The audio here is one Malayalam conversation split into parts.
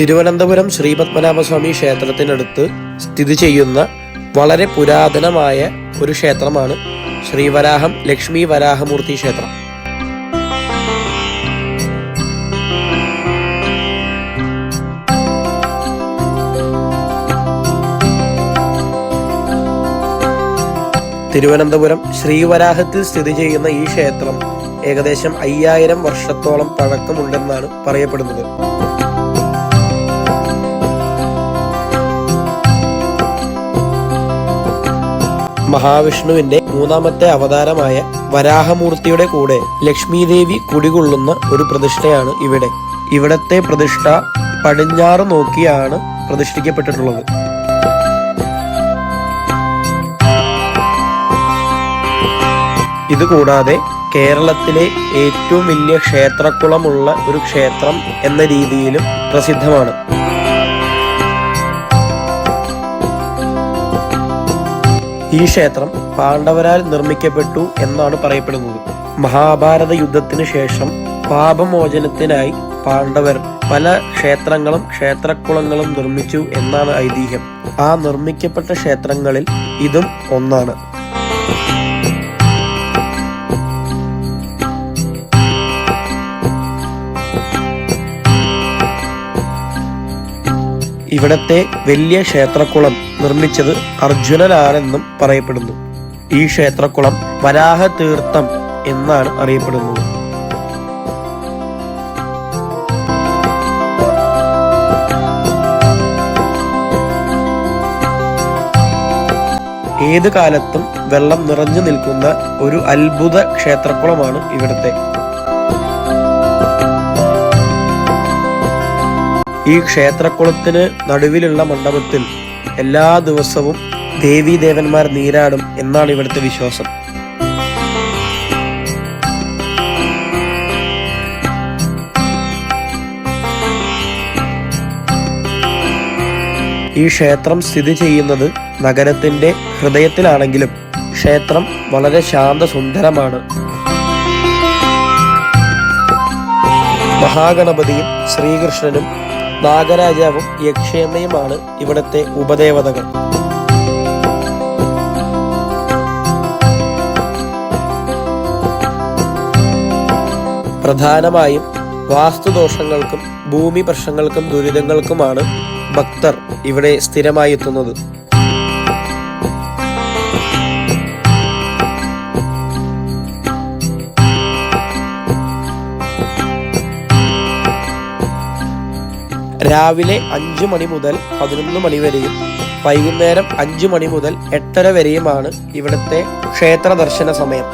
തിരുവനന്തപുരം ശ്രീപത്മനാഭസ്വാമി ക്ഷേത്രത്തിനടുത്ത് സ്ഥിതി ചെയ്യുന്ന വളരെ പുരാതനമായ ഒരു ക്ഷേത്രമാണ് ശ്രീവരാഹം ലക്ഷ്മി വരാഹമൂർത്തി ക്ഷേത്രം. തിരുവനന്തപുരം ശ്രീവരാഹത്തിൽ സ്ഥിതി ചെയ്യുന്ന ഈ ക്ഷേത്രം ഏകദേശം 5000 വർഷത്തോളം പഴക്കമുണ്ടെന്നാണ് പറയപ്പെടുന്നത്. മഹാവിഷ്ണുവിന്റെ മൂന്നാമത്തെ അവതാരമായ വരാഹമൂർത്തിയുടെ കൂടെ ലക്ഷ്മി ദേവി കുടികൊള്ളുന്ന ഒരു പ്രതിഷ്ഠയാണ് ഇവിടെ. ഇവിടത്തെ പ്രതിഷ്ഠ പടിഞ്ഞാറ് നോക്കിയാണ് പ്രതിഷ്ഠിക്കപ്പെട്ടിട്ടുള്ളത്. ഇതുകൂടാതെ കേരളത്തിലെ ഏറ്റവും വലിയ ക്ഷേത്രക്കുളമുള്ള ഒരു ക്ഷേത്രം എന്ന രീതിയിലും പ്രസിദ്ധമാണ്. ഈ ക്ഷേത്രം പാണ്ഡവരാൽ നിർമ്മിക്കപ്പെട്ടു എന്നാണ് പറയപ്പെടുന്നത്. മഹാഭാരത യുദ്ധത്തിന് ശേഷം പാപമോചനത്തിനായി പാണ്ഡവർ പല ക്ഷേത്രങ്ങളും ക്ഷേത്രക്കുളങ്ങളും നിർമ്മിച്ചു എന്നാണ് ഐതിഹ്യം. ആ നിർമ്മിക്കപ്പെട്ട ക്ഷേത്രങ്ങളിൽ ഇതും ഒന്നാണ്. ഇവിടത്തെ വലിയ ക്ഷേത്രക്കുളം നിർമ്മിച്ചത് അർജുനനാണെന്നും പറയപ്പെടുന്നു. ഈ ക്ഷേത്രക്കുളം വരാഹ തീർത്ഥം എന്നാണ് അറിയപ്പെടുന്നത്. ഏത് കാലത്തും വെള്ളം നിറഞ്ഞു നിൽക്കുന്ന ഒരു അത്ഭുത ക്ഷേത്രക്കുളമാണ് ഇവിടത്തെ. ഈ ക്ഷേത്രക്കുളത്തിന് നടുവിലുള്ള മണ്ഡപത്തിൽ എല്ലാ ദിവസവും ദേവീദേവന്മാർ നീരാടും എന്നാണ് ഇവിടുത്തെ വിശ്വാസം. ഈ ക്ഷേത്രം സ്ഥിതി ചെയ്യുന്നത് നഗരത്തിന്റെ ഹൃദയത്തിലാണെങ്കിലും ക്ഷേത്രം വളരെ ശാന്തസുന്ദരമാണ്. മഹാഗണപതിയും ശ്രീകൃഷ്ണനും നാഗരാജാവും യക്ഷേമയുമാണ് ഇവിടത്തെ ഉപദേവതകൾ. പ്രധാനമായും വാസ്തുദോഷങ്ങൾക്കും ഭൂമി പ്രശ്നങ്ങൾക്കും ദുരിതങ്ങൾക്കുമാണ് ഭക്തർ ഇവിടെ സ്ഥിരമായി എത്തുന്നത്. രാവിലെ 5 മണി മുതൽ 11 മണി വരെയും വൈകുന്നേരം 5 മണി മുതൽ 8:30 വരെയുമാണ് ഇവിടുത്തെ ക്ഷേത്ര ദർശന സമയം.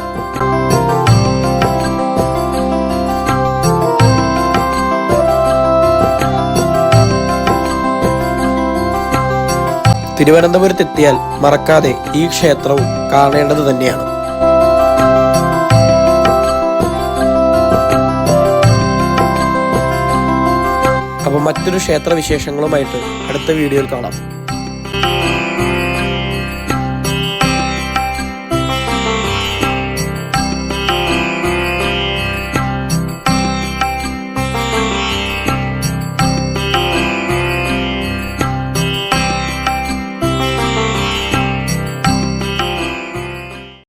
തിരുവനന്തപുരത്തെത്തിയാൽ മറക്കാതെ ഈ ക്ഷേത്രവും കാണേണ്ടത് തന്നെയാണ്. അപ്പോൾ മറ്റൊരു ക്ഷേത്ര വിശേഷങ്ങളുമായിട്ട് അടുത്ത വീഡിയോയിൽ കാണാം.